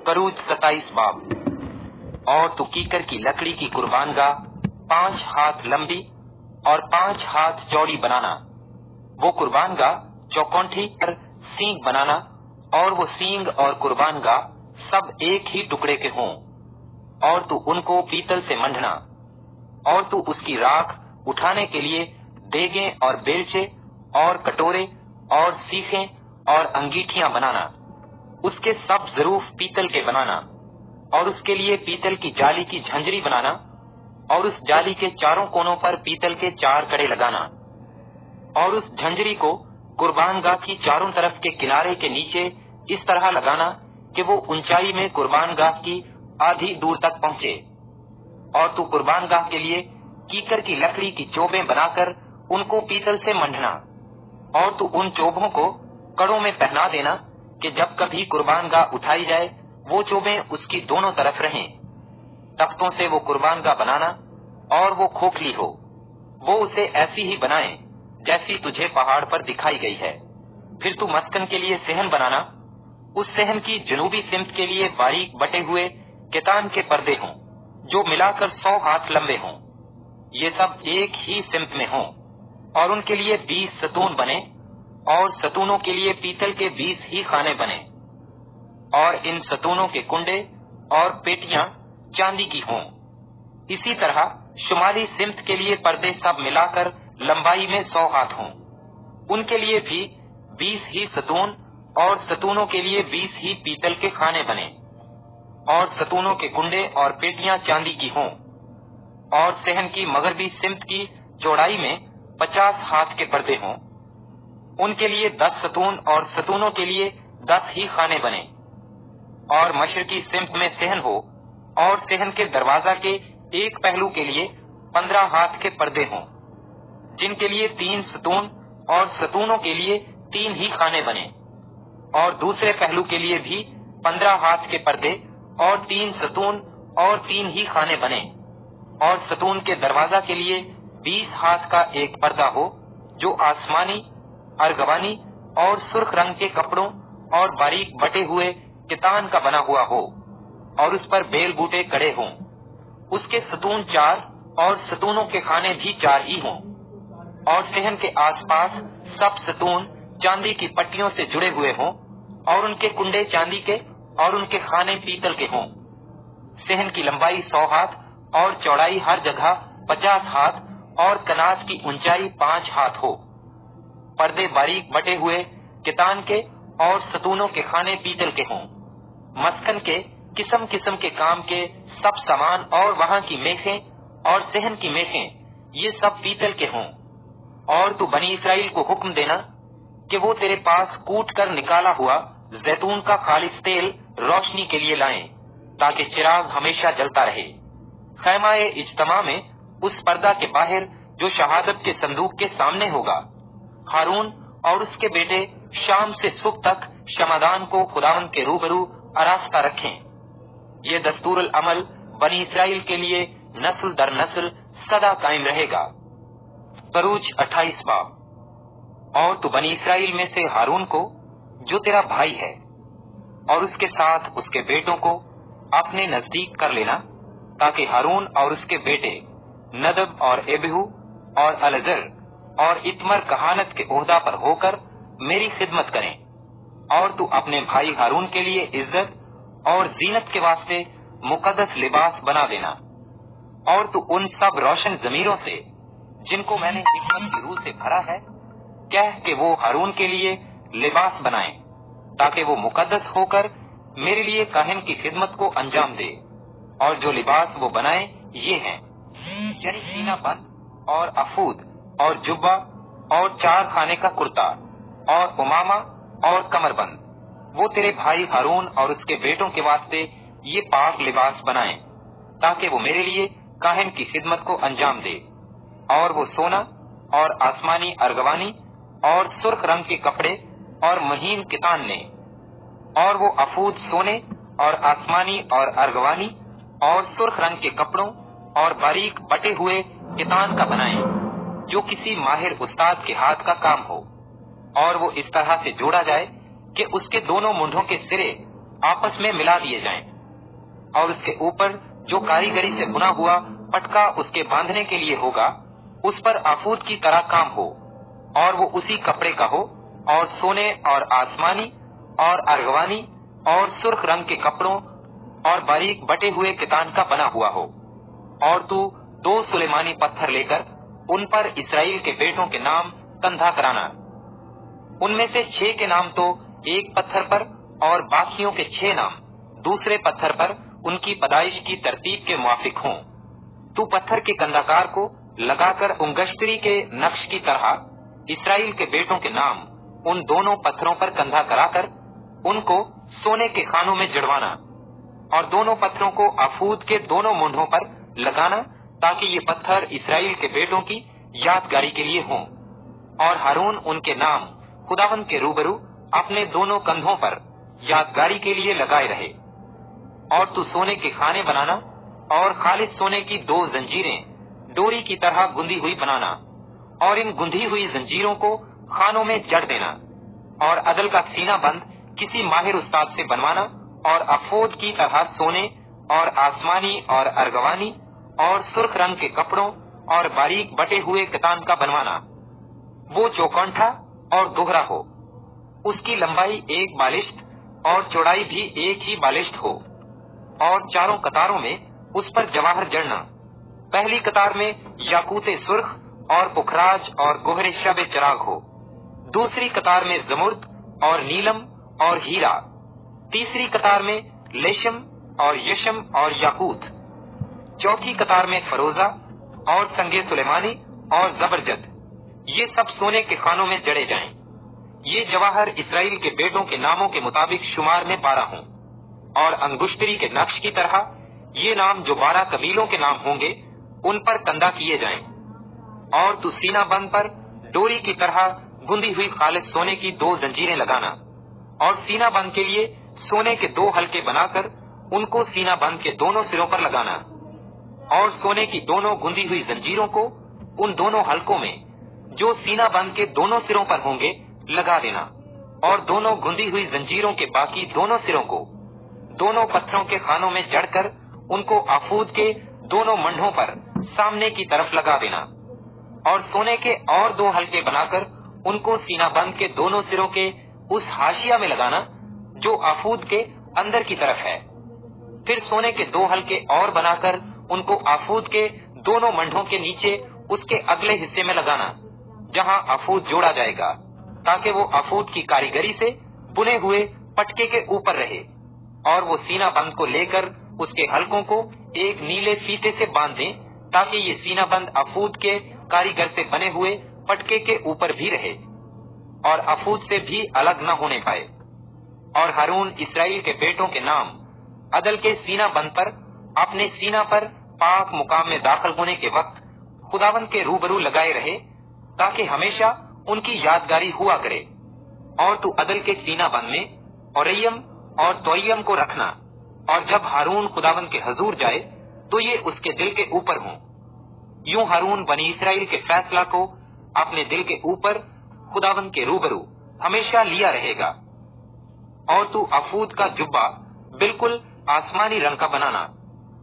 करूज 27 बाब। और तू कीकर की लकड़ी की कुर्बानगाह 5 हाथ लंबी और 5 हाथ चौड़ी बनाना। वो कुर्बानगाह चौकोंठी पर सींग बनाना, और वो सींग और कुर्बानगाह सब एक ही टुकड़े के हों। और तू उनको पीतल से मंडना। और तू उसकी राख उठाने के लिए देगें और बेलचे और कटोरे और सीखें और अंगीठियां बनाना। उसके सब जरूफ पीतल के बनाना। और उसके लिए पीतल की जाली की झंझरी बनाना, और उस जाली के चारों कोनों पर पीतल के 4 कड़े लगाना। और उस झंझरी को कुर्बानगाह की चारों तरफ के किनारे के नीचे इस तरह लगाना कि वो ऊंचाई में कुर्बानगाह की आधी दूर तक पहुंचे। और तू कुर्बानगाह के लिए कीकर की लकड़ी की चोबें बनाकर उनको पीतल से मंडना। और तू उन चोबों को कड़ों में पहना देना कि जब कभी कुर्बानगाह उठाई जाए वो चोबें उसकी दोनों तरफ रहें। तख्तों से वो कुर्बानगाह बनाना, और वो खोखली हो। वो उसे ऐसी ही बनाए जैसी तुझे पहाड़ पर दिखाई गई है। फिर तू मस्कन के लिए सेहन बनाना। उस सेहन की जनूबी सिमत के लिए बारीक बटे हुए केतान के पर्दे हों, जो मिलाकर 100 हाथ लंबे हों। ये सब एक ही सिमत में हों। और उनके लिए 20 सतून बने, और सतूनों के लिए पीतल के 20 ही खाने बने। और इन सतूनों के कुंडे और पेटियां चांदी की हों। इसी तरह शुमाली सिमत के लिए पर्दे सब मिलाकर लंबाई में 100 हाथ हों। उनके लिए भी 20 ही सतून, और सतूनों के लिए 20 ही पीतल के खाने बने। और सतूनों के कुंडे और पेटियां चांदी की हों। और सहन की मगरबी सिमत की चौड़ाई में 50 हाथ के पर्दे हों। उनके लिए 10 सतून, और सतूनों के लिए 10 ही खाने बने। और मशरकी सिमत में सहन हो, और सहन के दरवाजा के एक पहलू के लिए 15 हाथ के पर्दे हों, जिनके लिए 3 सतून, और सतूनों के लिए 3 ही खाने बने। और दूसरे पहलू के लिए भी 15 हाथ के पर्दे, और 3 सतून, और 3 ही खाने बने। और सतून के दरवाजा के लिए 20 हाथ का एक पर्दा हो, जो आसमानी, अर्गवानी और सुर्ख रंग के कपड़ों और बारीक बटे हुए कितान का बना हुआ हो, और उस पर बेल बूटे कड़े हों। उसके सतून 4, और सतूनों के खाने भी 4 ही हों। और सहन के आसपास सब सतून चांदी की पट्टियों से जुड़े हुए हों, और उनके कुंडे चांदी के, और उनके खाने पीतल के हों। सहन की लंबाई 100 हाथ, और चौड़ाई हर जगह 50 हाथ, और कनात की ऊंचाई 5 हाथ हो। पर्दे बारीक बटे हुए कितान के, और सतूनों के खाने पीतल के हों। मस्कन के किस्म किस्म के काम के सब सामान, और वहां की मेखें और सहन की मेखें, ये सब पीतल के हों। और तू बनी इसराइल को हुक्म देना कि वो तेरे पास कूट कर निकाला हुआ जैतून का खालिस तेल रोशनी के लिए लाएं, ताकि चिराग हमेशा जलता रहे। खैमाए इज्तमा में उस पर्दा के बाहर जो शहादत के संदूक के सामने होगा, हारून और उसके बेटे शाम से सुबह तक शमादान को खुदावंद के रूबरू आरास्ता रखें। ये दस्तूरुल अमल बनी इसराइल के लिए नस्ल दर नस्ल सदा कायम रहेगा। करूज 28 बाब। और तू बनी इसराइल में से हारून को, जो तेरा भाई है, और उसके साथ उसके बेटों को अपने नजदीक कर लेना, ताकि हारून और उसके बेटे नदब और एबहू और अलजर और इतमर कहानत के ओहदा पर होकर मेरी खिदमत करें। और तू अपने भाई हारून के लिए इज्जत और जीनत के वास्ते मुकद्दस लिबास बना देना। और तू उन सब रोशन जमीरों से, जिनको मैंने हिकमत की रूह से भरा है, कह कि वो हारून के लिए लिबास बनाएं, ताकि वो मुकद्दस होकर मेरे लिए काहिन की खिदमत को अंजाम दे। और जो लिबास वो बनाए ये हैं, यानी सीना बंद और अफूद और जुब्बा और 4 खाने का कुर्ता और उमामा और कमरबंद। वो तेरे भाई हारून और उसके बेटों के वास्ते ये पाक लिबास बनाएं, ताकि वो मेरे लिए काहिन की खिदमत को अंजाम दे। और वो सोना और आसमानी अर्गवानी और सुर्ख रंग के कपड़े और महीन कितान ले। और वो अफूद सोने और आसमानी और अर्गवानी और सुर्ख रंग के कपड़ों और बारीक बटे हुए कितान का बनाए, जो किसी माहिर उस्ताद के हाथ का काम हो। और वो इस तरह से जोड़ा जाए कि उसके दोनों मुंडों के सिरे आपस में मिला दिए जाएं, और उसके ऊपर जो कारीगरी से बुना हुआ पटका उसके बांधने के लिए होगा, उस पर आफूद की तरह काम हो, और वो उसी कपड़े का हो, और सोने और आसमानी और अर्गवानी और सुर्ख रंग के कपड़ों और बारीक बटे हुए कितान का बना हुआ हो। और तू 2 सुलेमानी पत्थर लेकर उन पर इसराइल के बेटों के नाम कंधा कराना। उनमें से 6 के नाम तो एक पत्थर पर, और बाकियों के 6 नाम दूसरे पत्थर पर उनकी पैदाइश की तरतीब के मुआफिक हों। तू पत्थर के कंधाकार को लगाकर उंगश्तरी के नक्श की तरह इसराइल के बेटों के नाम उन दोनों पत्थरों पर कंधा कराकर उनको सोने के खानों में जड़वाना, और दोनों पत्थरों को आफूद के दोनों मुंडों पर लगाना, ताकि ये पत्थर इसराइल के बेटों की यादगारी के लिए हों। और हारून उनके नाम खुदावंद के रूबरू अपने दोनों कंधों पर यादगारी के लिए लगाए रहे। और तू सोने के खाने बनाना, और खालिद सोने की 2 जंजीरें डोरी की तरह गुंदी हुई बनाना, और इन गुंधी हुई जंजीरों को खानों में जड़ देना, और अदल का सीना बंद किसी माहिर उस्ताद से बनवाना, और अफोद की तरह सोने और आसमानी और अर्गवानी और सुर्ख रंग के कपड़ों और बारीक बटे हुए कितान का बनवाना। वो चौकंठा और दोहरा हो, उसकी लंबाई 1 बालिश्त और चौड़ाई भी 1 ही बालिश्त हो, और चारों कतारों में उस पर जवाहर जड़ना। पहली कतार में याकूते सुर्ख और पुखराज और गोहरे शबे चराग हो, दूसरी कतार में जमुर्द और नीलम और हीरा, तीसरी कतार में लेशम और यशम और याकूत, चौथी कतार में फरोजा और संगे सुलेमानी और जबरजद। ये सब सोने के खानों में जड़े जाएं। ये जवाहर इसराइल के बेटों के नामों के मुताबिक शुमार में 12 हों, और अंगुश्तरी के नक्श की तरह ये नाम जो 12 कबीलों के नाम होंगे उन पर कंधा किए जाएं। और तू सीना बंद पर डोरी की तरह गुंदी हुई खालिद सोने की 2 जंजीरें लगाना, और सीना बंद के लिए सोने के 2 हल्के बनाकर उनको सीना बंद के दोनों सिरों पर लगाना, और सोने की दोनों गुंदी हुई जंजीरों को उन दोनों हल्कों में जो सीना बंद के दोनों सिरों पर होंगे लगा देना, और दोनों गुंदी हुई जंजीरों के बाकी दोनों सिरों को दोनों पत्थरों के खानों में जड़कर उनको आफूद के दोनों मंडों पर सामने की तरफ लगा देना, और सोने के और 2 हल्के बनाकर उनको सीना बंद के दोनों सिरों के उस हाशिया में लगाना जो आफूद के अंदर की तरफ है। फिर सोने के 2 हल्के और बनाकर उनको आफूद के दोनों मंडों के नीचे उसके अगले हिस्से में लगाना, जहां आफूद जोड़ा जाएगा, ताकि वो आफूद की कारीगरी से बुने हुए पटके के ऊपर रहे। और वो सीना बंद को लेकर उसके हल्कों को एक नीले फीते से बांध दें, ताकि ये सीना बंद आफूद के कारीगर से बने हुए पटके के ऊपर भी रहे और आफूद से भी अलग न होने पाए। और हारून इसराइल के बेटों के नाम अदल के सीना बंद पर अपने सीना पर पाक मुकाम में दाखिल होने के वक्त खुदावंद के रूबरू लगाए रहे, ताकि हमेशा उनकी यादगारी हुआ करे। और तू अदल के सीना बंद में औरय्यम और तोय्यम को रखना, और जब हारून खुदावंद के हजूर जाए तो ये उसके दिल के ऊपर हों। यूं हारून बनी इसराइल के फैसला को अपने दिल के ऊपर खुदावंद के रूबरू हमेशा लिया रहेगा। और तू आफूद का जुब्बा बिल्कुल आसमानी रंग का बनाना,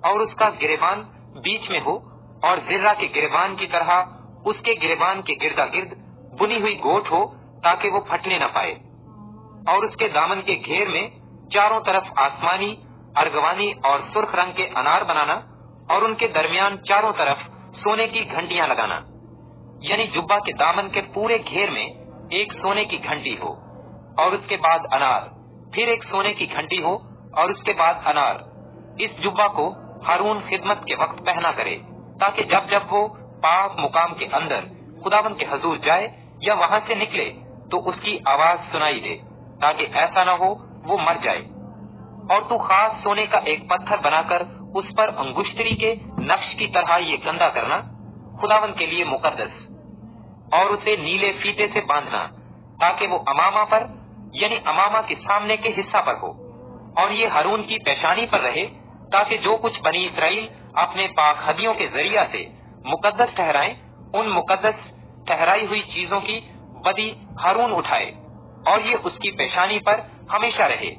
और उसका गिरेबान बीच में हो, और जिर्रा के गिरेबान की तरह उसके गिरेबान के गिरदा गिर्द बुनी हुई गोट हो, ताकि वो फटने न पाए। और उसके दामन के घेर में चारों तरफ आसमानी, अर्गवानी और सुर्ख रंग के अनार बनाना, और उनके दरमियान चारों तरफ सोने की घंटियां लगाना। यानी जुब्बा के दामन के पूरे घेर में एक सोने की घंटी हो, और उसके बाद अनार, फिर एक सोने की घंटी हो, और उसके बाद अनार। इस जुब्बा को हारून खिदमत के वक्त पहना करे, ताकि जब जब वो पाक मुकाम के अंदर खुदावंद के हजूर जाए या वहां से निकले तो उसकी आवाज सुनाई दे, ताकि ऐसा न हो वो मर जाए। और तू खास सोने का एक पत्थर बनाकर उस पर अंगुश्तरी के नक्श की तरह ये गंदा करना, खुदावंद के लिए मुकद्दस, और उसे नीले फीते से बांधना, ताकि वो अमामा पर यानी अमामा के सामने के हिस्सा पर हो, और ये हारून की पेशानी पर रहे, ताकि जो कुछ बनी इसराइल अपने पाक हदियों के जरिया से मुकद्दस ठहराएं, उन मुकद्दस ठहराई हुई चीजों की बदी हारून उठाए, और ये उसकी पेशानी पर हमेशा रहे।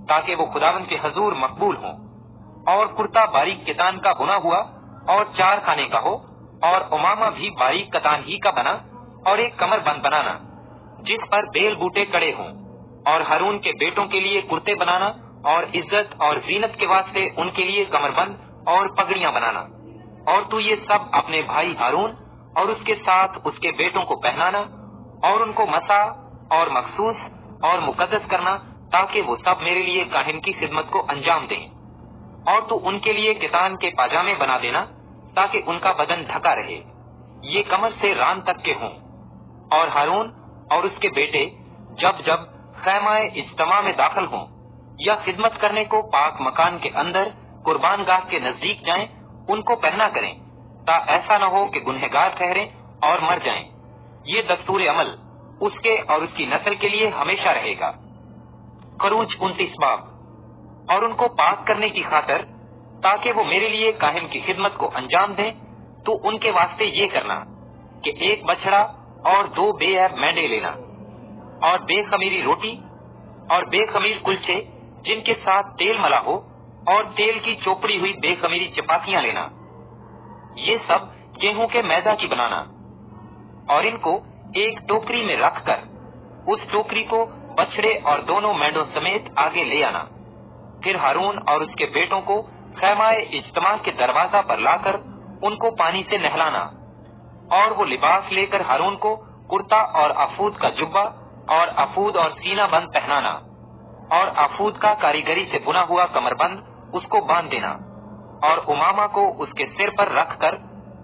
تاکہ وہ خداوند کے حضور مقبول ہوں، اور کرتا باریک کتان کا بنا ہوا اور 4 خانے کا ہو، اور امامہ بھی باریک کتان ہی کا بنا، اور ایک کمر بند بنانا جس پر بیل بوٹے کڑے ہوں، اور ہارون کے بیٹوں کے لیے کرتے بنانا، اور عزت اور زینت کے واسطے ان کے لیے کمر بند اور پگڑیاں بنانا۔ اور تو یہ سب اپنے بھائی ہارون اور اس کے ساتھ اس کے بیٹوں کو پہنانا، اور ان کو مسح اور مخصوص اور مقدس کرنا، تاکہ وہ سب میرے لیے کاہن کی خدمت کو انجام دیں۔ اور تو ان کے لیے کتان کے پاجامے بنا دینا، تاکہ ان کا بدن ڈھکا رہے، یہ کمر سے ران تک کے ہوں۔ اور ہارون اور اس کے بیٹے جب جب خیمہ اجتماع میں داخل ہوں یا خدمت کرنے کو پاک مکان کے اندر قربان گاہ کے نزدیک جائیں، ان کو پہنا کریں، تا ایسا نہ ہو کہ گنہگار ٹھہریں اور مر جائیں۔ یہ دستور عمل اس کے اور اس کی نسل کے لیے ہمیشہ رہے گا۔ خروج 29 باب۔ اور ان کو پاک کرنے کی خاطر تاکہ وہ میرے لیے کاہن کی خدمت کو انجام دیں، تو ان کے واسطے یہ کرنا کہ 1 بچڑا اور 2 بے عیب مینڈے لینا، اور بے خمیری روٹی اور بے خمیر کلچے جن کے ساتھ تیل ملا ہو، اور تیل کی چوپڑی ہوئی بے خمیری چپاتیاں لینا، یہ سب گیہوں کے میدا کی بنانا، اور ان کو ایک ٹوکری میں رکھ کر اس ٹوکری کو بچڑے اور دونوں مینڈوں سمیت آگے لے آنا۔ پھر ہارون اور اس کے بیٹوں کو خیمہ اجتماع کے دروازہ پر لا کر ان کو پانی سے نہلانا، اور وہ لباس لے کر ہارون کو کرتا اور افود کا جبہ اور افود اور سینہ بند پہنانا، اور افود کا کاریگری سے بنا ہوا کمر بند اس کو باندھ دینا، اور امامہ کو اس کے سر پر رکھ کر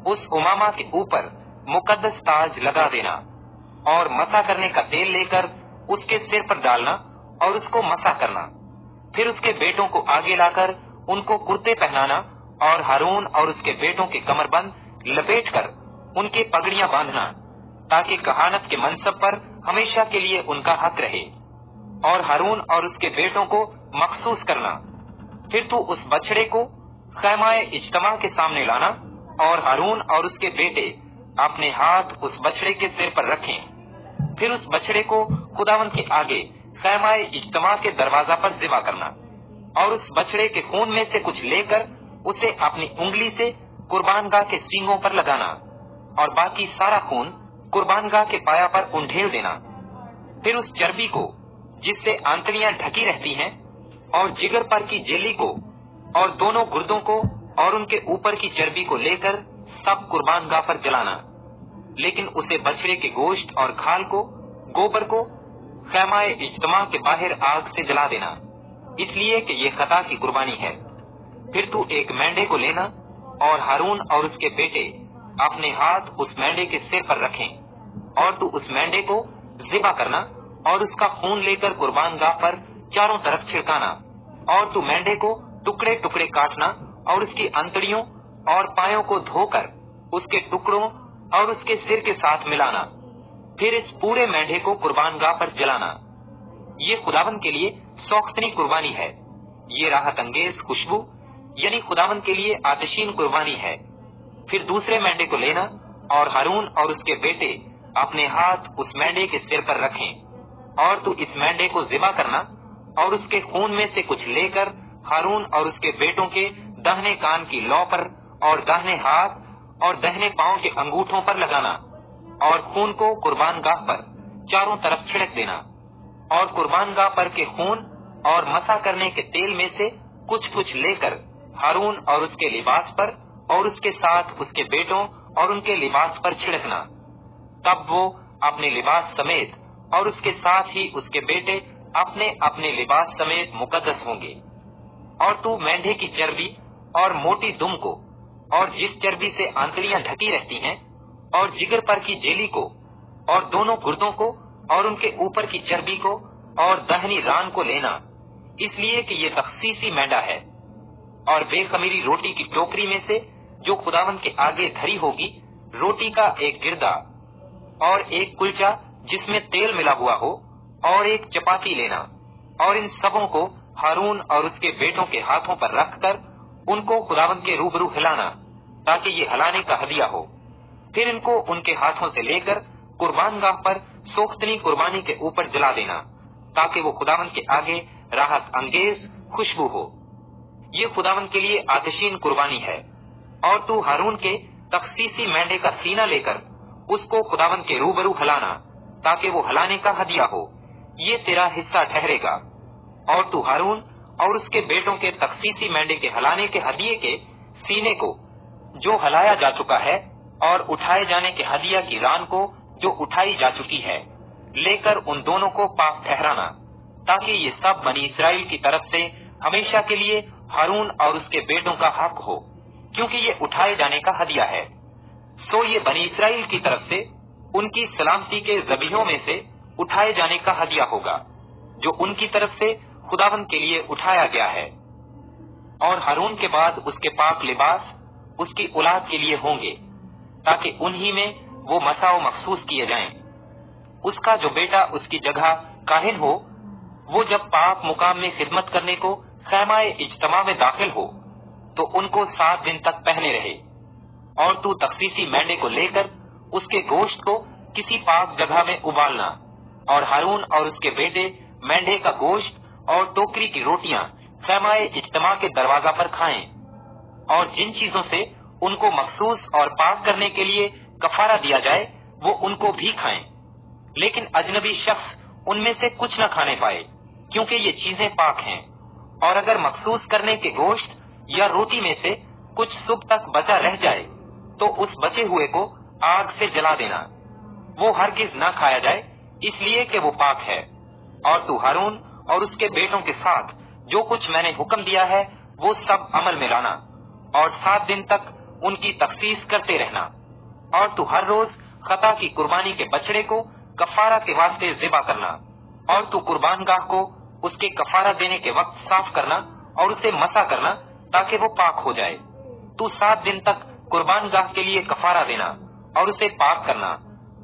اس امامہ کے اوپر مقدس تاج لگا دینا، اور مسح کرنے کا تیل لے کر اس کے سر پر ڈالنا اور اس کو مسح کرنا۔ پھر اس کے بیٹوں کو آگے لا کر ان کو کرتے پہنانا، اور ہارون اور اس کے بیٹوں کے کمر بند لپیٹ کر ان کے پگڑیاں باندھنا، تاکہ کہانت کے منصب پر ہمیشہ کے لیے ان کا حق رہے، اور ہارون اور اس کے بیٹوں کو مخصوص کرنا۔ پھر تو اس بچڑے کو خیمہ اجتماع کے سامنے لانا، اور ہارون اور اس کے بیٹے اپنے ہاتھ اس بچڑے کے سر پر رکھیں۔ پھر اس بچڑے کو خداوند کے آگے خیمہ اجتماع کے دروازہ پر ذبح کرنا، اور اس بچڑے کے خون میں سے کچھ لے کر اسے اپنی انگلی سے قربان گاہ کے سینگوں پر لگانا، اور باقی سارا خون قربان گاہ کے پایا پر انڈھیل دینا۔ پھر اس چربی کو جس سے آنتڑیاں ڈھکی رہتی ہیں، اور جگر پر کی جیلی کو، اور دونوں گردوں کو، اور ان کے اوپر کی چربی کو لے کر سب قربان گاہ پر جلانا، لیکن اسے بچڑے کے گوشت اور کھال کو، گوبر کو خیمہ اجتماع کے باہر آگ سے جلا دینا، اس لیے کہ یہ خطا کی قربانی ہے۔ پھر تو ایک مینڈے کو لینا، اور ہارون اور اس کے بیٹے اپنے ہاتھ اس مینڈے کے سر پر رکھیں، اور تو اس مینڈے کو ذبح کرنا، اور اس کا خون لے کر قربان گاہ پر چاروں طرف چھڑکانا، اور تو مینڈے کو ٹکڑے ٹکڑے کاٹنا، اور اس کی انتڑیوں اور پایوں کو دھو کر اس کے ٹکڑوں اور اس کے سر کے ساتھ ملانا۔ پھر اس پورے مینڈے کو قربان گاہ پر جلانا، یہ خداوند کے لیے سوختنی قربانی ہے، یہ راحت انگیز خوشبو یعنی خداوند کے لیے آتشین قربانی ہے۔ پھر دوسرے مینڈے کو لینا، اور ہارون اور اس کے بیٹے اپنے ہاتھ اس مینڈے کے سر پر رکھیں، اور تو اس مینڈے کو ذبح کرنا، اور اس کے خون میں سے کچھ لے کر ہارون اور اس کے بیٹوں کے داہنے کان کی لو پر، اور داہنے ہاتھ اور داہنے پاؤں کے انگوٹھوں پر لگانا، اور خون کو قربان گاہ پر چاروں طرف چھڑک دینا، اور قربان گاہ پر کے خون اور مسح کرنے کے تیل میں سے کچھ کچھ لے کر ہارون اور اس کے لباس پر، اور اس کے ساتھ اس کے بیٹوں اور ان کے لباس پر چھڑکنا۔ تب وہ اپنے لباس سمیت اور اس کے ساتھ ہی اس کے بیٹے اپنے اپنے لباس سمیت مقدس ہوں گے۔ اور تو مینڈے کی چربی اور موٹی دم کو، اور جس چربی سے آنتڑیاں ڈھکی رہتی ہیں، اور جگر پر کی جیلی کو، اور دونوں گردوں کو، اور ان کے اوپر کی چربی کو، اور دہنی ران کو لینا، اس لیے کہ یہ تخصیصی مینڈا ہے۔ اور بے خمیری روٹی کی ٹوکری میں سے جو خداوند کے آگے دھری ہوگی، روٹی کا ایک گردا، اور ایک کلچا جس میں تیل ملا ہوا ہو، اور ایک چپاتی لینا، اور ان سبوں کو ہارون اور اس کے بیٹوں کے ہاتھوں پر رکھ کر ان کو خداوند کے روبرو ہلانا، تاکہ یہ ہلانے کا ہدیہ ہو۔ پھر ان کو ان کے ہاتھوں سے لے کر قربان گاہ پر سوختنی قربانی کے اوپر جلا دینا، تاکہ وہ خداوند کے آگے राहत अंगेज खुशबू हो। ये खुदावन के लिए आतिशीन कुर्बानी है। और तू हारून के तखसीसी मेंढे का सीना लेकर उसको खुदावन के रूबरू हलाना, ताकि वो हलाने का हदिया हो। ये तेरा हिस्सा ठहरेगा। और तू हारून और उसके बेटों के तखसीसी मेंढे के हलाने के हदिये के सीने को जो हलाया जा चुका है, और उठाए जाने के हदिया की रान को जो उठाई जा चुकी है, लेकर उन दोनों को पाक ठहराना, ताकि ये सब बनी इस्राएल की तरफ से हमेशा के लिए हारून और उसके बेटों का हक हो, क्योंकि ये उठाए जाने का हदिया है। सो ये बनी इस्राएल की तरफ से उनकी सलामती के ज़बीहों में से उठाए जाने का हदिया होगा, जो उनकी तरफ से खुदावन के लिए उठाया गया है। और हारून के बाद उसके पाक लिबास उसकी औलाद के लिए होंगे, ताकि उन्हीं में वो मसाओ मखसूस किए जाएं। उसका जो बेटा उसकी जगह काहिन हो, वो जब पाक मुकाम में खिदमत करने को खैमाए इज्तमा में दाखिल हो, तो उनको 7 दिन तक पहने रहे। और तू तखसीसी मेंढे को लेकर उसके गोश्त को किसी पाक जगह में उबालना, और हारून और उसके बेटे मेंढे का गोश्त और टोकरी की रोटियां खैमाए इज्तमा के दरवाजा पर खाएं। और जिन चीजों से उनको मखसूस और पाक करने के लिए कफारा दिया जाए, वो उनको भी खाएं। लेकिन अजनबी शख्स उनमें से कुछ न खाने पाए, क्योंकि ये चीजें पाक हैं। और अगर मखसूस करने के गोश्त या रोटी में से कुछ सुबह तक बचा रह जाए, तो उस बचे हुए को आग से जला देना। वो हरगिज न खाया जाए, इसलिए कि वो पाक है। और तू हारून और उसके बेटों के साथ जो कुछ मैंने हुक्म दिया है, वो सब अमल में लाना, और 7 दिन तक उनकी तखसीस करते रहना। और तू हर रोज खता की कुर्बानी के बछड़े को कफारा के वास्ते ज़िबा करना। और तू कुर्बान गाह को उसके कफारा देने के वक्त साफ करना और उसे मसा करना, ताकि वो पाक हो जाए। तू 7 दिन तक कुर्बान गाह के लिए कफारा देना और उसे पाक करना,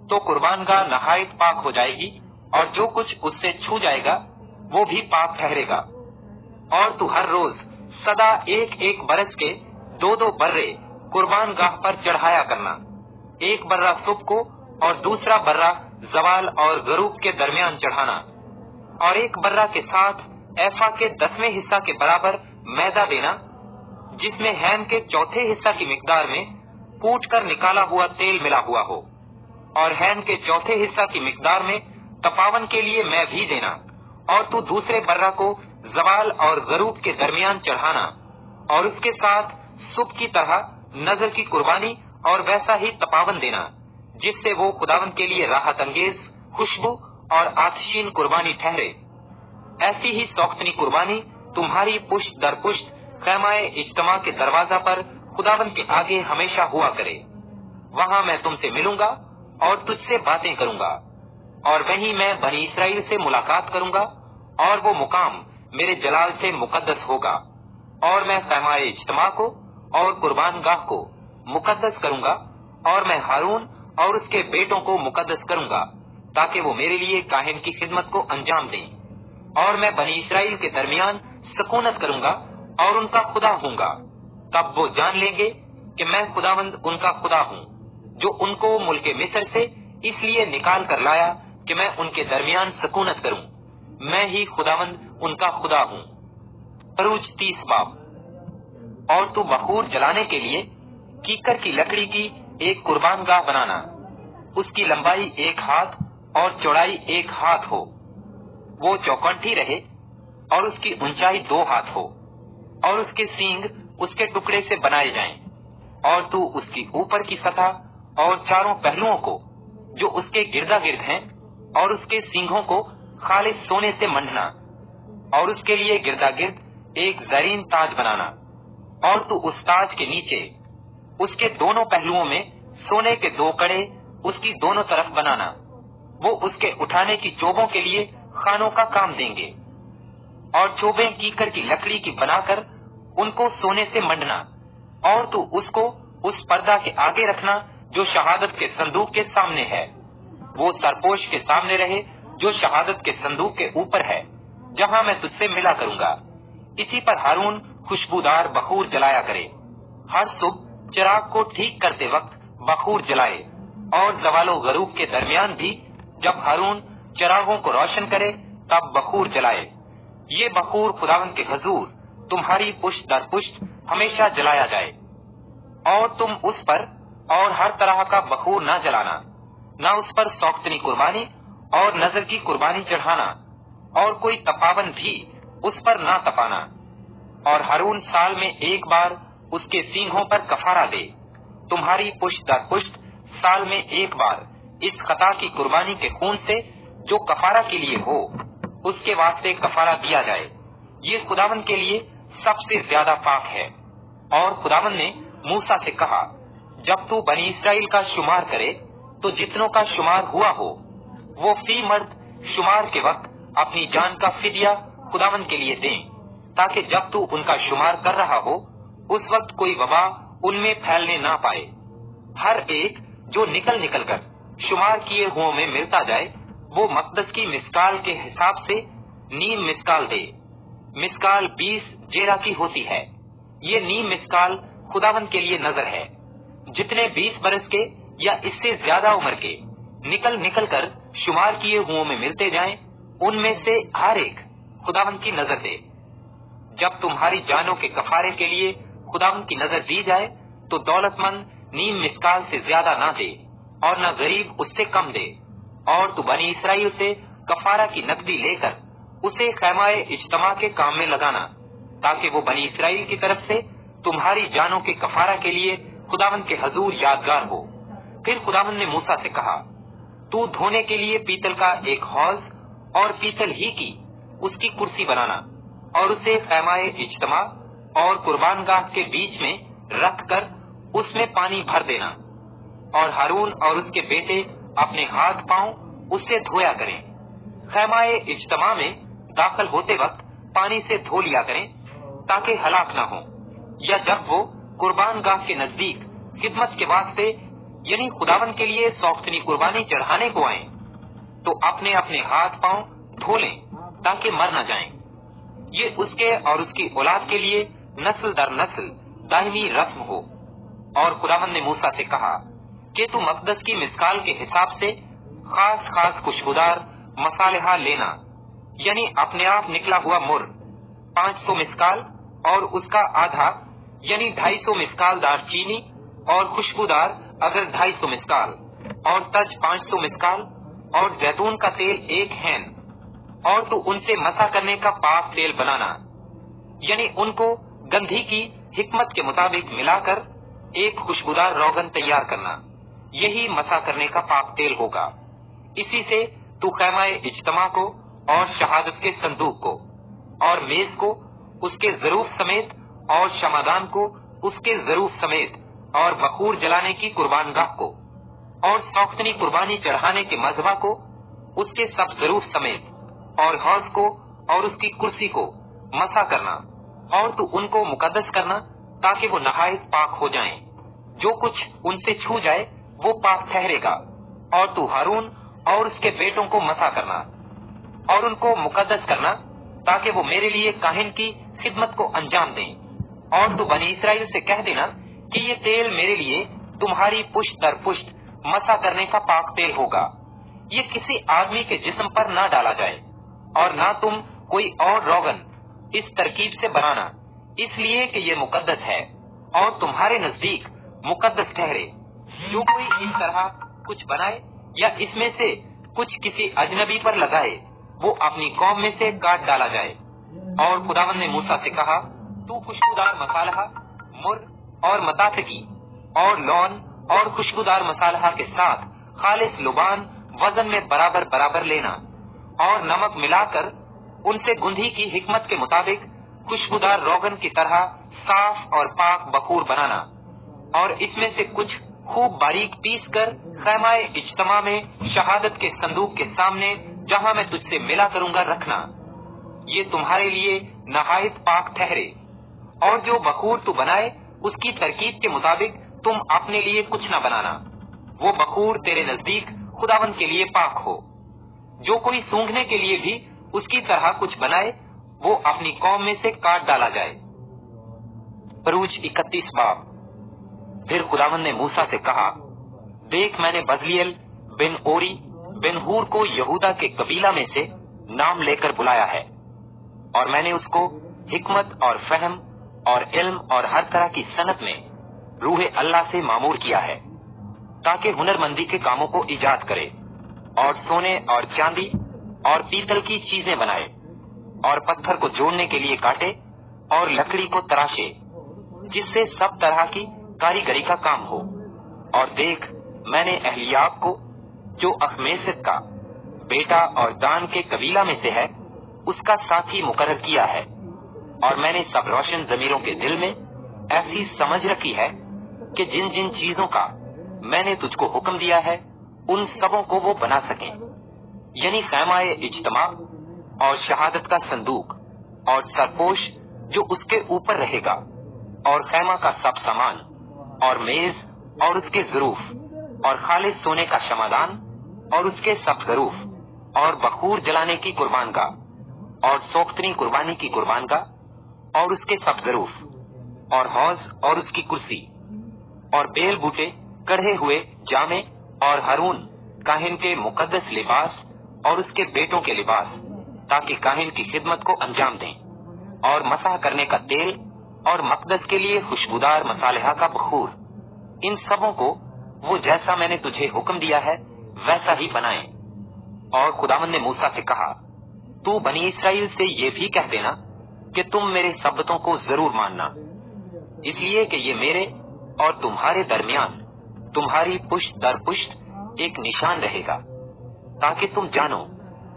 तो कुर्बान गाह नहायत पाक हो जाएगी, और जो कुछ उससे छू जाएगा वो भी पाक ठहरेगा। और तू हर रोज सदा 1-1 बरस के 2-2 बर्रे कुर्बान गाह पर चढ़ाया करना, 1 बर्रा सुबह को और दूसरा बर्रा जवाल और गरूब के दरमियान चढ़ाना। और 1 बर्रा के साथ एफा के 10वें हिस्सा के बराबर मैदा देना, जिसमें हैन के 4थे हिस्सा की मिकदार में कूट कर निकाला हुआ तेल मिला हुआ हो। और हैन के 4थे हिस्सा की मिकदार में तपावन के लिए मैं भी देना। और तू दूसरे बर्रा को जवाल और गरूब के दरमियान चढ़ाना, और उसके साथ सुबह की तरह नजर की कुर्बानी और वैसा ही तपावन देना, जिससे वो खुदावन के लिए राहत अंगेज खुशबू और आतिशीन कुर्बानी ठहरे। ऐसी ही सौख्तनी कुर्बानी तुम्हारी पुश्त दर पुश्त खैमाए इज्तमा के दरवाजा पर खुदावन के आगे हमेशा हुआ करे। वहाँ मैं तुमसे मिलूंगा और तुझसे बातें करूंगा, और वहीं मैं बनी इस्राएल से मुलाकात करूंगा, और वो मुकाम मेरे जलाल से मुकद्दस होगा। और मैं खैमाए इज्तमा को और कुर्बान गाह को मुकद्दस करूंगा, और मैं हारून और उसके बेटों को मुकद्दस करूंगा, ताकि वो मेरे लिए काहिन की खिदमत को अंजाम दें। और मैं बनी इस्राएल के दरमियान सकूनत करूंगा और उनका खुदा हूंगा। तब वो जान लेंगे कि मैं खुदावंद उनका खुदा हूँ, जो उनको मुल्के मिस्र से इसलिए निकाल कर लाया कि मैं उनके दरमियान सकूनत करूं। मैं ही खुदावंद उनका खुदा हूँ। फरूज 30 बाब। और तू बखूर जलाने के लिए कीकर की लकड़ी की एक कुर्बान गाह बनाना। उसकी लंबाई 1 हाथ और चौड़ाई 1 हाथ हो। वो चौकंठी रहे और उसकी ऊंचाई 2 हाथ हो, और उसके सींग उसके टुकड़े से बनाए जाएं। और तू उसकी ऊपर की सतह और चारों पहलुओं को जो उसके गिरदा गिर्द हैं, और उसके सींगों को खालिस सोने से मंडना, और उसके लिए गिरदा गिर्द एक जरीन ताज बनाना। और तू उस ताज के नीचे उसके दोनों पहलुओं में सोने के 2 कड़े उसकी दोनों तरफ बनाना। वो उसके उठाने की चोबों के लिए खानों का काम देंगे। और चोबें कीकर की लकड़ी की बनाकर उनको सोने से मंडना। और तू उसको उस पर्दा के आगे रखना जो शहादत के संदूक के सामने है। वो सरपोश के सामने रहे जो शहादत के संदूक के ऊपर है, जहाँ मैं तुझसे मिला करूंगा। इसी पर हारून खुशबूदार बखूर जलाया करे। हर सुबह चिराग को ठीक करते वक्त बखूर जलाए, और जवालो गरूब के दरमियान भी जब हारून चिरागों को रोशन करे तब बखूर जलाए। یہ بخور خداوند کے حضور تمہاری پشت در پشت ہمیشہ جلایا جائے، اور تم اس پر اور ہر طرح کا بخور نہ جلانا، نہ اس پر سوختنی قربانی اور نذر کی قربانی چڑھانا، اور کوئی تپاون بھی اس پر نہ تپانا۔ اور ہارون سال میں ایک بار اس کے سینگوں پر کفارہ دے، تمہاری پشت در پشت سال میں ایک بار اس خطا کی قربانی کے خون سے جو کفارہ کے لیے ہو، اس کے واسطے کفارہ دیا جائے، یہ خداوند کے لیے سب سے زیادہ پاک ہے۔ اور خداوند نے موسیٰ سے کہا، جب تو بنی اسرائیل کا شمار کرے تو جتنوں کا شمار ہوا ہو وہ فی مرد شمار کے وقت اپنی جان کا فدیہ خداوند کے لیے دیں، تاکہ جب تو ان کا شمار کر رہا ہو اس وقت کوئی وبا ان میں پھیلنے نہ پائے۔ ہر ایک جو نکل نکل کر شمار کیے ہوں میں ملتا جائے وہ مقدس کی مسکال کے حساب سے نیم مسکال دے۔ مسکال 20 جیرا کی ہوتی ہے، یہ نیم مسکال خداوند کے لیے نذر ہے۔ جتنے 20 برس کے یا اس سے زیادہ عمر کے نکل نکل کر شمار کیے ہوں میں ملتے جائیں، ان میں سے ہر ایک خداوند کی نظر دے۔ جب تمہاری جانوں کے کفارے کے لیے خداوند کی نظر دی جائے تو دولت مند نیم مسکال سے زیادہ نہ دے اور نہ غریب اس سے کم دے، اور تو بنی اسرائیل سے کفارہ کی نقدی لے کر اسے خیمہ اجتماع کے کام میں لگانا، تاکہ وہ بنی اسرائیل کی طرف سے تمہاری جانوں کے کفارہ کے لیے خداوند کے حضور یادگار ہو۔ پھر خداوند نے موسیٰ سے کہا، تو دھونے کے لیے پیتل کا ایک حوض اور پیتل ہی کی اس کی کرسی بنانا، اور اسے خیمہ اجتماع اور قربان گاہ کے بیچ میں رکھ کر اس میں پانی بھر دینا، اور ہارون اور اس کے بیٹے اپنے ہاتھ پاؤں اس سے دھویا کریں۔ خیمہ اجتماع میں داخل ہوتے وقت پانی سے دھو لیا کریں تاکہ ہلاک نہ ہو، یا جب وہ قربان گاہ کے نزدیک خدمت کے واسطے یعنی خداوند کے لیے سوختنی قربانی چڑھانے کو آئیں تو اپنے اپنے ہاتھ پاؤں دھو لیں تاکہ مر نہ جائیں۔ یہ اس کے اور اس کی اولاد کے لیے نسل در نسل دائمی رسم ہو۔ اور خداوند نے موسیٰ سے کہا کہ تو مقدس کی مسکال کے حساب سے خاص خاص خوشبودار مصالحہ لینا، یعنی اپنے آپ نکلا ہوا مر 500 مسکال، اور اس کا آدھا یعنی 250 مسکال دار چینی، اور خوشبودار اگر 250 مسکال، اور تج 500 مسکال، اور زیتون کا تیل 1 ہین، اور تو ان سے مسا کرنے کا پاک تیل بنانا، یعنی ان کو گندھی کی حکمت کے مطابق ملا کر ایک خوشبودار روغن تیار کرنا، یہی مسا کرنے کا پاک تیل ہوگا۔ اسی سے تو خیمہ اجتماع کو اور شہادت کے صندوق کو اور میز کو اس کے ظروف سمیت اور شمعدان کو اس کے ظروف سمیت اور بخور جلانے کی قربان گاہ کو اور سوختنی قربانی چڑھانے کے مذبح کو اس کے سب ظروف سمیت اور حوض کو اور اس کی کرسی کو مسا کرنا، اور تو ان کو مقدس کرنا تاکہ وہ نہایت پاک ہو جائیں۔ جو کچھ ان سے چھو جائے وہ پاک ٹھہرے گا، اور تو ہارون اور اس کے بیٹوں کو مسا کرنا اور ان کو مقدس کرنا تاکہ وہ میرے لیے کاہن کی خدمت کو انجام دیں۔ اور تو بنی اسرائیل سے کہہ دینا کہ یہ تیل میرے لیے تمہاری پشت در پشت مسا کرنے کا پاک تیل ہوگا، یہ کسی آدمی کے جسم پر نہ ڈالا جائے، اور نہ تم کوئی اور روغن اس ترکیب سے بنانا، اس لیے کہ یہ مقدس ہے اور تمہارے نزدیک مقدس ٹھہرے۔ جو کوئی اس طرح کچھ بنائے یا اس میں سے کچھ کسی اجنبی پر لگائے وہ اپنی قوم میں سے کاٹ ڈالا جائے۔ اور خداوند نے موسیٰ سے کہا، تو خوشبودار مصالحہ مر اور متاتکی اور لون اور خوشبودار مصالحہ کے ساتھ خالص لبان وزن میں برابر برابر لینا، اور نمک ملا کر ان سے گندھی کی حکمت کے مطابق خوشبودار روغن کی طرح صاف اور پاک بخور بنانا، اور اس میں سے کچھ خوب باریک پیس کر خیمہ اجتماع میں شہادت کے صندوق کے سامنے جہاں میں تجھ سے ملا کروں گا رکھنا، یہ تمہارے لیے نہایت پاک ٹھہرے۔ اور جو بخور تو بنائے اس کی ترکیب کے مطابق تم اپنے لیے کچھ نہ بنانا، وہ بخور تیرے نزدیک خداوند کے لیے پاک ہو۔ جو کوئی سونگھنے کے لیے بھی اس کی طرح کچھ بنائے وہ اپنی قوم میں سے کاٹ ڈالا جائے۔ بروج 31 باب۔ پھر خداوند نے موسیٰ سے کہا، دیکھ میں نے بزلیل بن اوری بن ہور کو یہودا کے قبیلہ میں سے نام لے کر بلایا ہے، और मैंने उसको हिकमत और फहम और इल्म और हर तरह की सनत में रूह अल्लाह से मामूर किया है, ताकि हुनरमंदी के कामों को इजाद करे और सोने और चांदी और पीतल की चीजें बनाए और पत्थर को जोड़ने के लिए काटे और लकड़ी को तराशे, जिससे सब तरह की कारीगरी का काम हो। और देख, मैंने अहलियाब को, जो अखमेसत का बेटा और दान के कबीला में से है, उसका साथी मुकर्रर किया है। और मैंने सब रोशन जमीरों के दिल में ऐसी समझ रखी है कि जिन जिन चीजों का मैंने तुझको हुक्म दिया है, उन सबों को वो बना सकें, यानी खैमाए इज्तमा और शहादत का संदूक और सरपोश जो उसके ऊपर रहेगा और खैमा का सब सामान और मेज और उसके ज़रूफ और खालिस सोने का शमादान और उसके सब ज़रूफ और बखूर जलाने की कुर्बानगाह और सोख्तनी कुर्बानी की कुर्बानगाह और उसके सब ज़रूफ और हौज और उसकी कुर्सी और बेल बूटे कढ़े हुए जामे और हारून काहिन के मुकद्दस लिबास और उसके बेटों के लिबास, ताकि काहिन की खिदमत को अंजाम दें, और मसाह करने का तेल और मकदस के लिए खुशबूदार मसालेहा का बखूर, इन सबों को वो जैसा मैंने तुझे हुक्म दिया है वैसा ही बनाए। और खुदावंद ने मूसा से कहा, तू बनी इसराइल से ये भी कह देना कि तुम मेरे सब्बतों को जरूर मानना, इसलिए कि ये मेरे और तुम्हारे दरमियान तुम्हारी पुश्त दर पुश्त एक निशान रहेगा, ताकि तुम जानो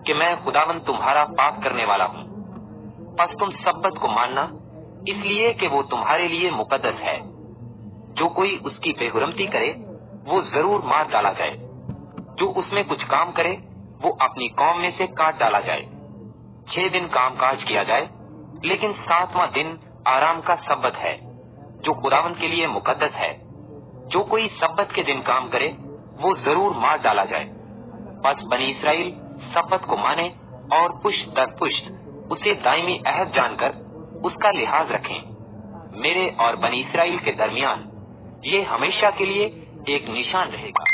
कि मैं खुदावंद तुम्हारा पाक करने वाला हूँ। बस तुम सब्बत को मानना, इसलिए कि वो तुम्हारे लिए मुकद्दस है। जो कोई उसकी बेहुरमती करे वो जरूर मार डाला जाए, जो उसमें कुछ काम करे वो अपनी कौम में से काट डाला जाए। 6 दिन काम काज किया जाए, लेकिन 7वां दिन आराम का सब्बत है, जो खुदावंद के लिए मुकद्दस है। जो कोई सब्बत के दिन काम करे वो जरूर मार डाला जाए। बस बनी इसराइल सब्बत को माने और पुश्त दर पुश्त उसे दायमी अहद जानकर उसका लिहाज रखें। मेरे और बनी इसराइल के दरमियान ये हमेशा के लिए एक निशान रहेगा,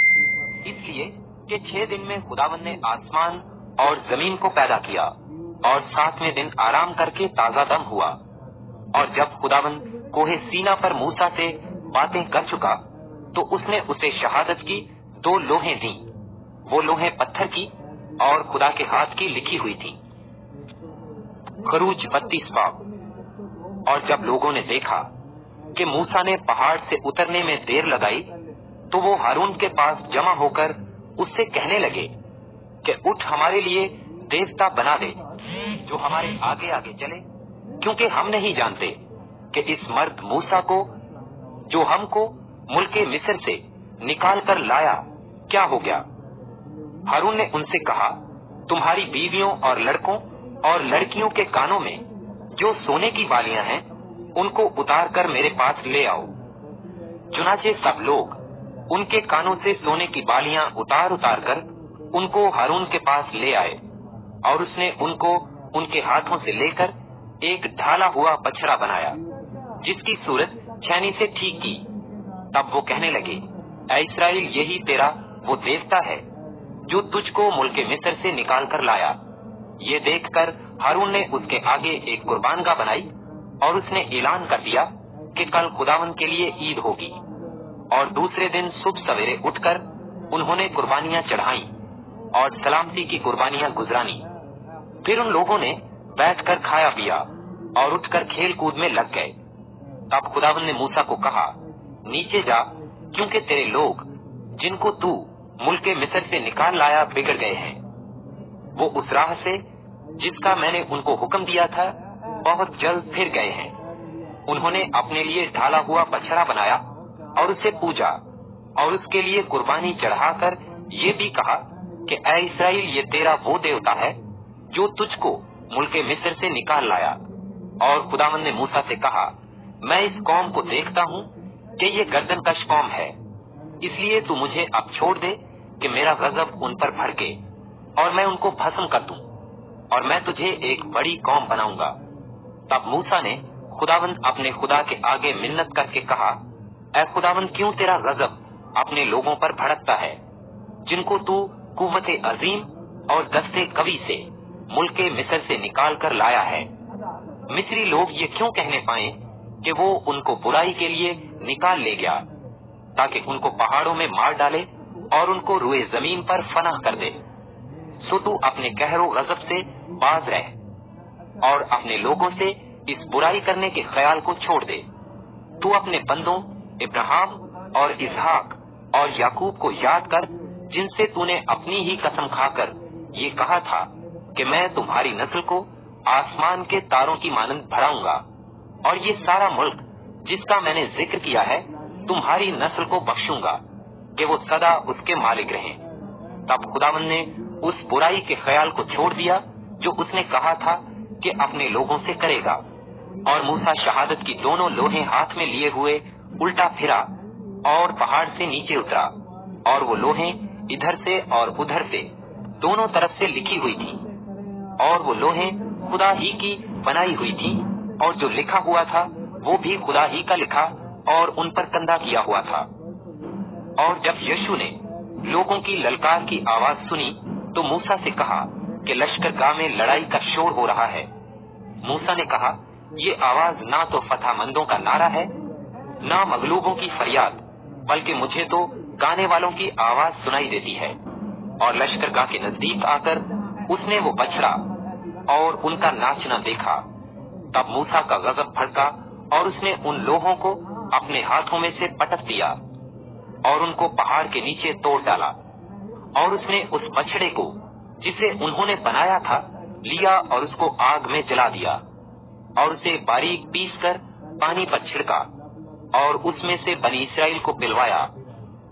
इसलिए कि 6 दिन में खुदावंद ने आसमान और जमीन को पैदा किया और 7वें दिन आराम करके ताजा दम हुआ। और जब खुदावंद कोहे सीना पर मूसा से बातें कर चुका, तो उसने उसे शहादत की 2 लोहें दी। वो लोहें पत्थर की और खुदा के हाथ की लिखी हुई थी। खरूज 32 बाब। और जब लोगों ने देखा कि मूसा ने पहाड़ से उतरने में देर लगाई, तो वो हारून के पास जमा होकर उससे कहने लगे कि उठ, हमारे लिए देवता बना दे जो हमारे आगे आगे चले, क्योंकि हम नहीं जानते कि इस मर्द मूसा को, जो हमको मुल्के मिस्र से निकाल कर लाया, क्या हो गया। हारून ने उनसे कहा, तुम्हारी बीवियों और लड़कों और लड़कियों के कानों में जो सोने की बालियां हैं, उनको उतार कर मेरे पास ले आओ। चुनाचे सब लोग उनके कानों से सोने की बालियां उतार उतार कर उनको हारून के पास ले आए, और उसने उनको उनके हाथों से लेकर एक ढाला हुआ बछड़ा बनाया, जिसकी सूरत छैनी से ठीक की। तब वो कहने लगे, ऐ इस्राएल, यही तेरा वो देवता है जो तुझको मुल्के मिस्र से निकाल कर लाया। ये देखकर हारून ने उसके आगे एक कुर्बानगाह बनाई, और उसने ऐलान कर दिया कि कल खुदावंद के लिए ईद होगी। और दूसरे दिन सुबह सवेरे उठकर उन्होंने कुर्बानियां चढ़ाई और सलामती की कुर्बानियां गुजरानी। फिर उन लोगों ने बैठकर खाया पिया और उठकर खेल कूद में लग गए। तब खुदावंद ने मूसा को कहा, नीचे जा, क्योंकि तेरे लोग जिनको तू मुल्के मिस्र से निकाल लाया बिगड़ गए हैं। वो उस राह से जिसका मैंने उनको हुक्म दिया था बहुत जल्द फिर गए हैं। उन्होंने अपने लिए ढाला हुआ बछड़ा बनाया और उसे पूजा, और उसके लिए कुर्बानी चढ़ाकर ये भी कहा कि ऐ इस्राएल, ये तेरा वो देवता है जो तुझको मुल्के मिस्र से निकाल लाया। और खुदावंद ने मूसा से कहा, मैं इस कौम को देखता हूँ कि ये गर्दनकश कौम है, इसलिए तू मुझे अब छोड़ दे कि मेरा गजब उन पर भड़के और मैं उनको भस्म कर दूं, और मैं तुझे एक बड़ी कौम बनाऊंगा। तब मूसा ने खुदावंद अपने खुदा के आगे मिन्नत करके कहा, ऐ खुदावंद, क्यों तेरा गजब अपने लोगों पर भड़कता है, जिनको तू कुव्वते अजीम और दस्ते कवि से मुल्के मिस्र से निकाल कर लाया है। मिस्री लोग ये क्यों कहने पाए कि वो उनको बुराई के लिए निकाल ले गया, ताकि उनको पहाड़ों में मार डाले और उनको रुए जमीन पर फना कर दे। सो तू अपने कहरो गजब से बाज रह और अपने लोगों से इस बुराई करने के ख्याल को छोड़ दे। तू अपने बंदों इब्राहिम और इसहाक और याकूब को याद कर, जिनसे तूने अपनी ही कसम खाकर ये कहा था कि मैं तुम्हारी नस्ल को आसमान के तारों की मानंद बढ़ाऊंगा, और ये सारा मुल्क जिसका मैंने जिक्र किया है तुम्हारी नस्ल को बख्शूंगा कि वो सदा उसके मालिक रहें। तब खुदावंद ने उस बुराई के ख्याल को छोड़ दिया जो उसने कहा था कि अपने लोगों से करेगा, और मूसा शहादत की दोनों लोहें हाथ में लिए हुए उल्टा फिरा और पहाड़ से नीचे उतरा, और वो लोहें इधर से और उधर से दोनों तरफ से लिखी हुई थी, और वो लोहें खुदा ही की बनाई हुई थी, और जो लिखा हुआ था वो भी खुदा ही का लिखा और उन पर कंधा किया हुआ था। और जब यीशु ने लोगों की ललकार की आवाज सुनी तो मूसा से कहा कि लश्करगाह में लड़ाई का शोर हो रहा है। मूसा ने कहा, ये आवाज ना तो फतहमंदों का नारा है, ना मगलूबों की फरियाद, बल्कि मुझे तो गाने वालों की आवाज सुनाई देती है। और लश्करगाह के नजदीक आकर उसने वो बछड़ा और उनका नाचना देखा। तब मूसा का गजब भड़का और उसने उन लोगों को अपने हाथों में से पटक दिया और उनको पहाड़ के नीचे तोड़ डाला। और उसने उस बछड़े को जिसे उन्होंने बनाया था लिया और उसको आग में जला दिया, और उसे बारीक पीस कर पानी पर छिड़का और उसमें से बनी इस्राएल को पिलवाया।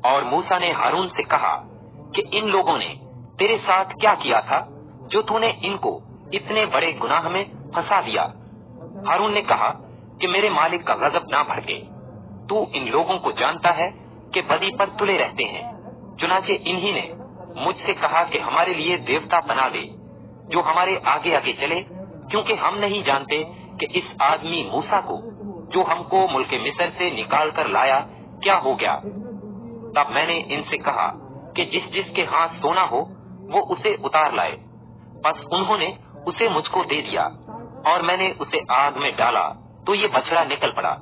और मूसा ने हारून से कहा कि इन लोगों ने तेरे साथ क्या किया था जो तूने इनको इतने बड़े गुनाह में फंसा दिया। हारून ने कहा कि मेरे मालिक का गजब ना भड़के, तू इन लोगों को जानता है कि बदी पर तुले रहते हैं। चुनाचे इन्हीं ने मुझसे कहा कि हमारे लिए देवता बना दे जो हमारे आगे आगे चले, क्योंकि हम नहीं जानते कि इस आदमी मूसा को जो हमको मुल्क मिस्र से निकाल कर लाया क्या हो गया। तब मैंने इनसे कहा कि जिस जिसके हाथ सोना हो वो उसे उतार लाए। बस उन्होंने उसे मुझको दे दिया और मैंने उसे आग में डाला तो ये बछड़ा निकल पड़ा।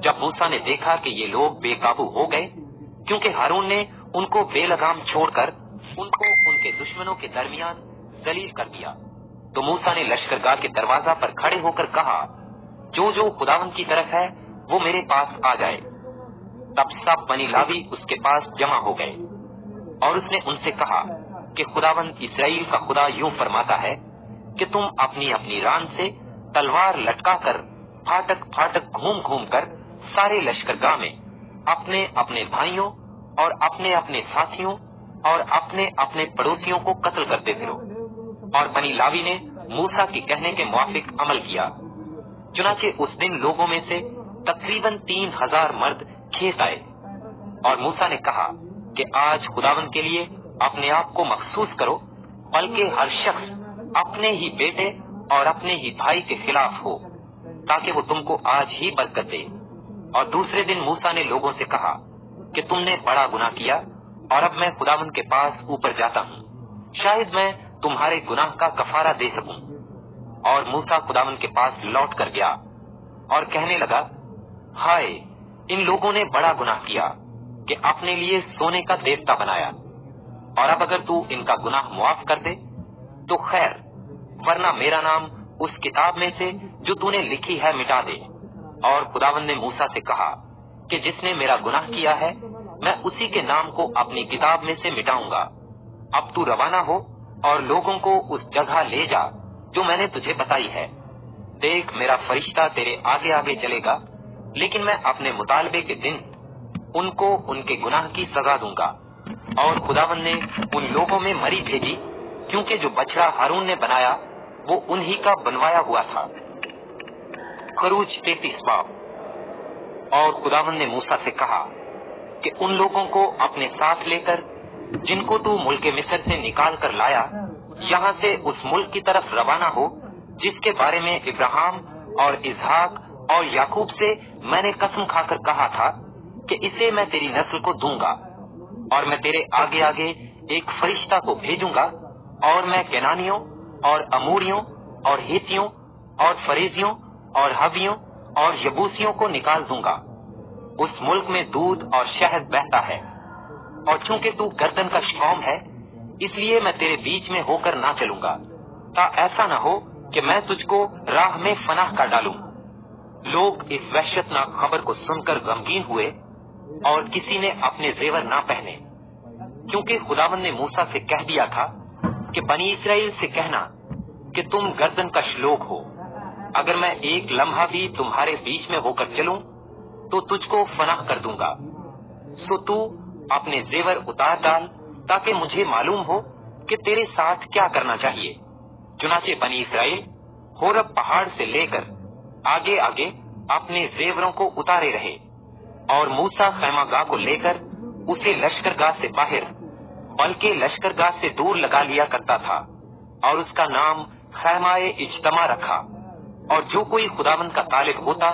जब मूसा ने देखा कि ये लोग बेकाबू हो गए, क्योंकि हारून ने उनको बेलगाम छोड़कर उनको उनके दुश्मनों के दरमियान जलील कर दिया, तो मूसा ने लश्करगाह के दरवाजा पर खड़े होकर कहा, जो जो खुदावंद की तरफ है वो मेरे पास आ जाए। तब सब बनी लावी उसके पास जमा हो गए, और उसने उनसे कहा कि खुदावंद इस्राएल का खुदा यूं फरमाता है कि तुम अपनी अपनी रान से तलवार लटका कर फाटक फाटक घूम घूम कर सारे लश्करगाह में अपने अपने भाइयों और अपने अपने साथियों और अपने अपने पड़ोसियों को कत्ल करते फिरो। और बनी लावी ने मूसा के कहने के मुआफिक अमल किया। चुनाचे उस दिन लोगों में से तकरीबन 3000 मर्द खेत आए, और मूसा ने कहा कि आज खुदावन के लिए अपने आप को मखसूस करो, बल्कि हर शख्स अपने ही बेटे और अपने ही भाई के खिलाफ हो, ताकि वो तुमको आज ही बरकत दे। और दूसरे दिन मूसा ने लोगों से कहा कि तुमने बड़ा गुनाह किया, और अब मैं खुदावन के पास ऊपर जाता हूँ, शायद मैं तुम्हारे गुनाह का कफारा दे सकूं। और मूसा खुदावन के पास लौट कर गया और कहने लगा, हाय, इन लोगों ने बड़ा गुनाह किया कि अपने लिए सोने का देवता बनाया। और अब अगर तू इनका गुनाह मुआफ कर दे तो खैर, वरना मेरा नाम उस किताब में से जो तूने लिखी है मिटा दे। और खुदावन ने मूसा से कहा कि जिसने मेरा गुनाह किया है मैं उसी के नाम को अपनी किताब में से मिटाऊंगा। अब तू रवाना हो और लोगों को उस जगह ले जा जो मैंने तुझे बताई है। देख, मेरा फरिश्ता तेरे आगे आगे चलेगा, लेकिन मैं अपने मुतालबे के दिन उनको उनके गुनाह की सजा दूंगा। और खुदावन ने उन लोगों में मरी भेजी, क्योंकि जो बछड़ा हारून ने बनाया वो उन्हीं का बनवाया हुआ था। खरूज 33 बाब। और खुदावन ने मूसा से कहा कि उन लोगों को अपने साथ लेकर जिनको तू मुल्क मिस्र से निकाल कर लाया, यहाँ से उस मुल्क की तरफ रवाना हो जिसके बारे में इब्राहिम और इसहाक और याकूब से मैंने कसम खाकर कहा था कि इसे मैं तेरी नस्ल को दूंगा। और मैं तेरे आगे आगे एक फरिश्ता को भेजूंगा, और मैं केनानियों और अमूरियों और हितियों और फरेजियों और हवियों और यबूसियों को निकाल दूंगा। उस मुल्क में दूध और शहद बहता है, और चूंकि तू गर्दनकश कौम है, इसलिए मैं तेरे बीच में होकर ना चलूंगा, ता ऐसा न हो कि मैं तुझको राह में फनाह कर डालूं। लोग इस वहशतनाक खबर को सुनकर गमगीन हुए और किसी ने अपने जेवर ना पहने, क्योंकि खुदावंद ने मूसा से कह दिया था कि बनी इस्राएल से कहना कि तुम गर्दनकश लोग हो। अगर मैं एक लम्हा भी तुम्हारे बीच में होकर चलूं तो तुझको फनाह कर दूंगा। सो तू अपने जेवर उतार डाल, ताकि मुझे मालूम हो कि तेरे साथ क्या करना चाहिए। चुनाचे बनी इस्राएल होरब पहाड़ से लेकर आगे आगे अपने जेवरों को उतारे रहे, और मूसा खैमागाह को लेकर उसे लश्करगाह से बाहर, बल्कि लश्करगाह से दूर लगा लिया करता था, और उसका नाम खैमाए इज्तमा रखा। और जो कोई खुदावंद का तालिब होता,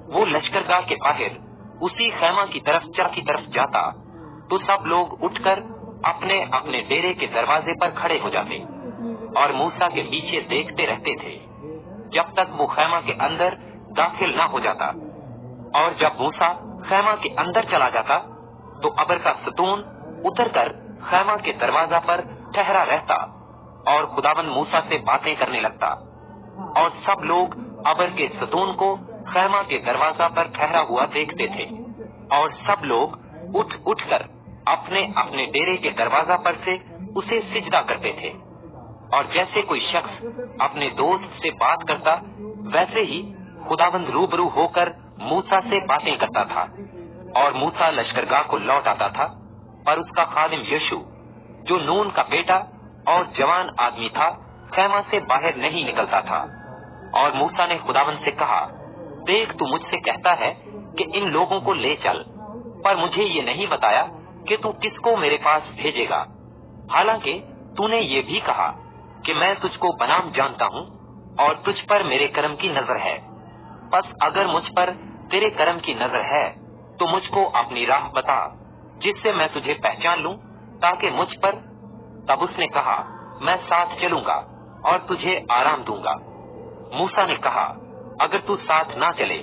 वो लश्करगाह के बाहर उसी खैमा की तरफ जाता, तो सब लोग उठकर अपने अपने डेरे के दरवाजे पर खड़े हो जाते और मूसा के पीछे देखते रहते थे जब तक वो खैमा के अंदर दाखिल न हो जाता। और जब मूसा खैमा के अंदर चला जाता तो अबर का सतून उतरकर खैमा के दरवाजा पर ठहरा रहता, और खुदावंद मूसा से बातें करने लगता, और सब लोग अबर के सतून को खैमा के दरवाजा पर ठहरा हुआ देखते थे। और सब लोग उठ कर अपने अपने डेरे के दरवाजा पर से उसे सिजदा करते थे। और जैसे कोई शख्स अपने दोस्त से बात करता, वैसे ही खुदावंद रूबरू होकर मूसा से बातें करता था। और मूसा लश्करगाह को लौट आता था, पर उसका खादिम यीशु, जो नून का बेटा और जवान आदमी था, खैमा से बाहर नहीं निकलता था। और मूसा ने खुदावंद से कहा, देख, तू मुझसे कहता है कि इन लोगों को ले चल, पर मुझे ये नहीं बताया कि तू किसको मेरे पास भेजेगा। हालांकि तूने ये भी कहा कि मैं तुझको बनाम जानता हूँ और तुझ पर मेरे कर्म की नजर है। बस अगर मुझ पर तेरे कर्म की नजर है तो मुझको अपनी राह बता, जिससे मैं तुझे पहचान लूं, ताकि मुझ पर। तब उसने कहा, मैं साथ चलूंगा और तुझे आराम दूंगा। मूसा ने कहा, अगर तू साथ ना चले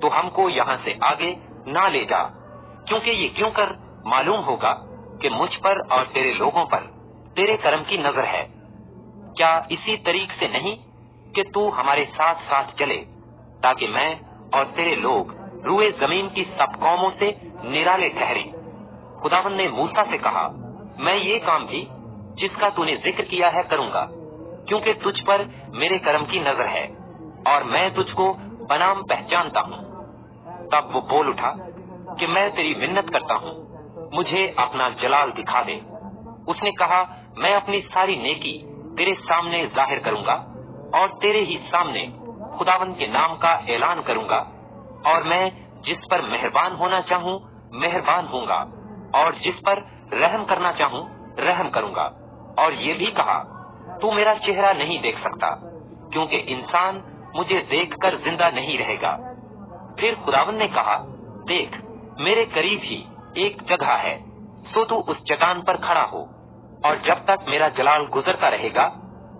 तो हमको यहाँ से आगे ना ले जा, क्योंकि ये क्यों कर मालूम होगा कि मुझ पर और तेरे लोगों पर तेरे कर्म की नजर है। क्या इसी तरीक से नहीं कि तू हमारे साथ साथ चले, ताकि मैं और तेरे लोग रुए जमीन की सब कौमों से निराले ठहरे। खुदावंद ने मूसा से कहा, मैं ये काम भी जिसका तूने जिक्र किया है करूंगा, क्योंकि तुझ पर मेरे कर्म की नजर है और मैं तुझको बनाम पहचानता हूँ। तब वो बोल उठा कि मैं तेरी मिन्नत करता हूँ, मुझे अपना जलाल दिखा दे। उसने कहा, मैं अपनी सारी नेकी तेरे सामने जाहिर करूंगा और तेरे ही सामने खुदावंद के नाम का ऐलान करूंगा, और मैं जिस पर मेहरबान होना चाहूँ मेहरबान होऊंगा, और जिस पर रहम करना चाहूँ रहम करूंगा। और ये भी कहा, तू मेरा चेहरा नहीं देख सकता, क्योंकि इंसान मुझे देखकर जिंदा नहीं रहेगा। फिर खुदावंद ने कहा, देख, मेरे करीब ही एक जगह है, सो तू उस चट्टान पर खड़ा हो, और जब तक मेरा जलाल गुजरता रहेगा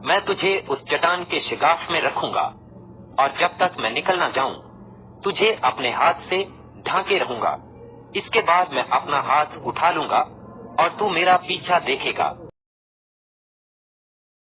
मैं तुझे उस चट्टान के शिगाफ में रखूंगा, और जब तक मैं निकल ना जाऊं तुझे अपने हाथ से ढांके रहूंगा। इसके बाद मैं अपना हाथ उठा लूंगा और तू मेरा पीछा देखेगा,